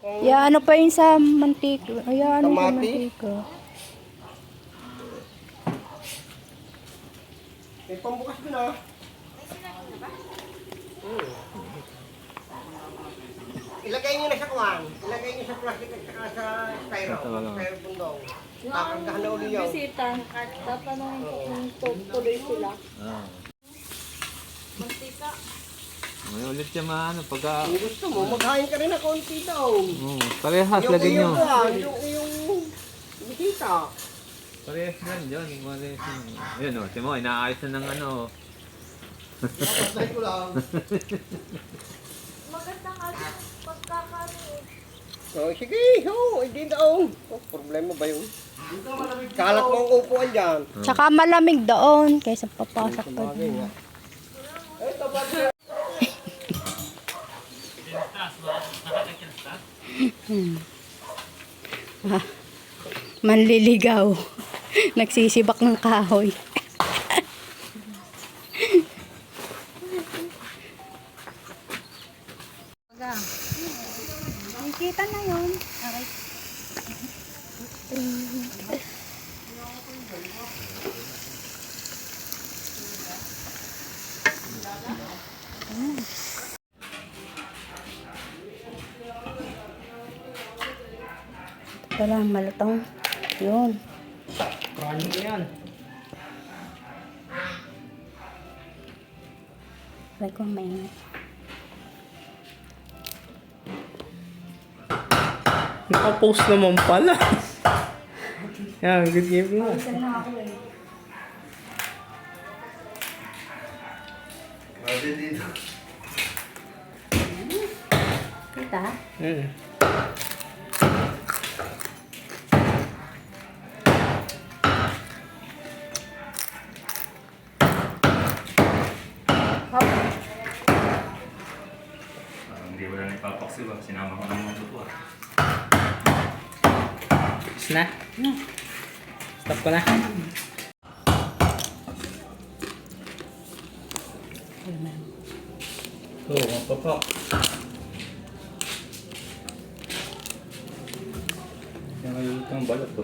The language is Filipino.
Ya, ano pa yun sa mantika? Ay, ano sa Kamati? mantika? May pambukas ko na. Ilagay nyo na sa kuwan. Ilagay nyo sa plastic at saka sa styro. Styrofoam. Kakargahan na uli yun. Bisita, tatanungin ko kung tuloy sila. Ah. Mantika. May ulit siya maano pagka... Kung gusto mo, maghain ka rin na konti daw. Parehas, lagay nyo. Yung bisita. Parehas yan, dyan. Parehas yan. Ayun o, Timo, inaayos na ng ano. Pasay ko lang. Maganda nga din pagkakano. Oh, sige, hindi daw. Oh, problema ba yun? Kalat mo ang upuan dyan. Tsaka malamig doon kaysa papasok pa Bagay doon. nga. Manliligaw. Nagsisibak ng kahoy. Nakikita na yun. Okay. Wala, malatang. Yun. Praning na yan. Try ko may... Naka-post naman pala. Yan, good game mo. Kita? Hindi wala na ipapaksiw. Sinama ko ng mga tutuwa. Tapos na. Stop ko na. Oo, mapapak. Yan ay itang balot to.